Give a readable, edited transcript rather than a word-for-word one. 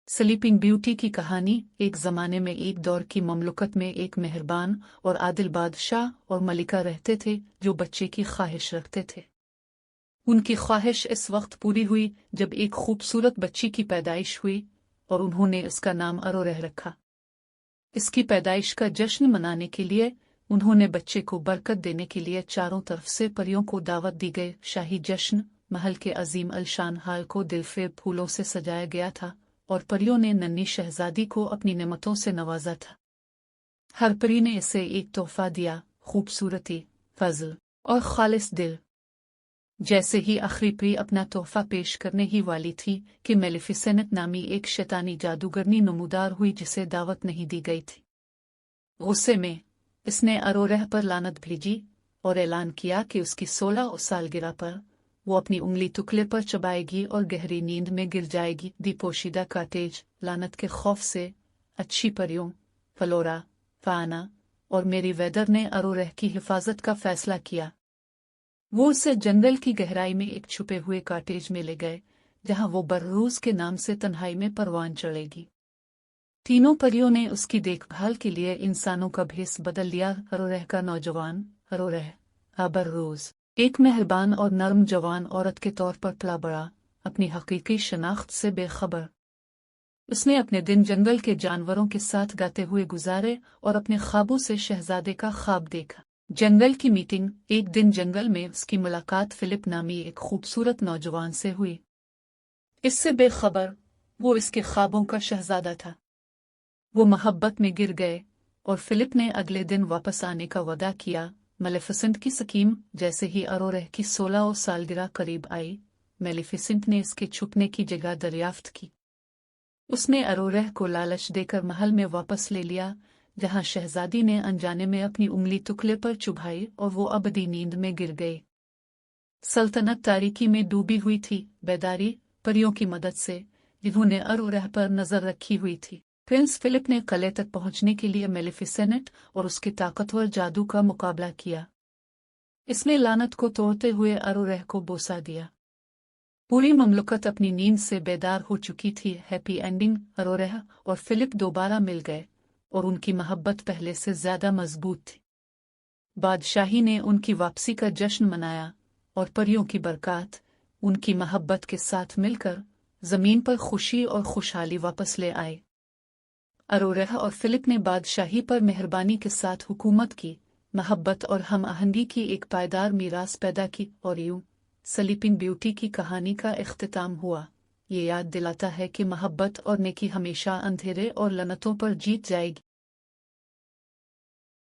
Sleeping beauty की कहानी। एक ज़माने में एक दौर की ममलुकत में एक मेहरबान और आदिल बादशाह और मलिका रहते थे जो बच्चे की ख्वाहिश रखते थे। उनकी ख्वाहिश इस वक्त पूरी हुई जब एक खूबसूरत बच्ची की पैदाइश हुई और उन्होंने इसका नाम अरोरह रखा। इसकी पैदाइश का जश्न मनाने के लिए उन्होंने बच्चे को बरकत देने के लिए चारों तरफ से परियों को दावत दी गई। शाही जश्न महल के अजीम अलशान हाल को दिलफेब फूलों से सजाया गया था और परियों ने नन्ही शहजादी को अपनी नेमतों से नवाजा था। हर परी ने इसे एक तोहफा दिया, खूबसूरती, फजल और खालिस दिल। जैसे ही आखिरी परी अपना तोहफा पेश करने ही वाली थी कि मेलिफिसेंट नामी एक शैतानी जादूगरनी नमूदार हुई जिसे दावत नहीं दी गई थी। गुस्से में इसने अरोरह पर लानत भेजी और ऐलान किया कि उसकी 16 सालगिरह पर वो अपनी उंगली टुकड़े पर चबाएगी और गहरी नींद में गिर जाएगी। पोशीदा काटेज लानत के खौफ से अच्छी परियों फलोरा, फाना और मेरी वेदर ने अरोरह की हिफाजत का फैसला किया। वो उसे जंगल की गहराई में एक छुपे हुए काटेज में ले गए जहां वो बररूज के नाम से तन्हाई में परवान चढ़ेगी। तीनों परियों ने उसकी देखभाल के लिए इंसानों का भेस बदल लिया। अरोरह का नौजवान अरोरह बररूज एक मेहरबान और नर्म जवान औरत के तौर पर पला बड़ा, अपनी हकीकी शनाख्त से बेखबर। उसने अपने दिन जंगल के जानवरों के साथ गाते हुए गुजारे और अपने ख्वाबों से शहजादे का ख्वाब देखा। जंगल की मीटिंग। एक दिन जंगल में उसकी मुलाकात फिलिप नामी एक खूबसूरत नौजवान से हुई। इससे बेखबर वो इसके ख्वाबों का शहजादा था। वो मोहब्बत में गिर गए और फिलिप ने अगले दिन वापस आने का वादा किया। मेलिफिसेंट की स्कीम। जैसे ही अरोरह की 16 सालगिरह करीब आई, मेलिफिसेंट ने इसके छुपने की जगह दरियाफ्त की। उसने अरोरह को लालच देकर महल में वापस ले लिया जहां शहजादी ने अनजाने में अपनी उंगली टुकड़े पर चुभाई और वो अबदी नींद में गिर गई। सल्तनत तारीकी में डूबी हुई थी। बेदारी परियों की मदद से जिन्होंने अरोरह पर नजर रखी हुई थी। प्रिंस फिलिप ने किले तक पहुंचने के लिए मेलिफिसेंट और उसके ताकतवर जादू का मुकाबला किया। इसने लानत को तोड़ते हुए अरोरह को बोसा दिया। पूरी ममलुकत अपनी नींद से बेदार हो चुकी थी। Happy ending. अरोरह और फिलिप दोबारा मिल गए और उनकी मोहब्बत पहले से ज्यादा मजबूत थी। बादशाही ने उनकी वापसी का जश्न मनाया और परियों की बरकत उनकी मोहब्बत के साथ मिलकर जमीन पर खुशी और खुशहाली वापस ले आए। अरोरह और फिलिप ने बादशाही पर मेहरबानी के साथ हुकूमत की, मोहब्बत और हम आहंगी की एक पायदार मीरास पैदा की और यूं स्लीपिंग ब्यूटी की कहानी का इख्तिताम हुआ। ये याद दिलाता है कि मोहब्बत और नेकी हमेशा अंधेरे और लनतों पर जीत जाएगी।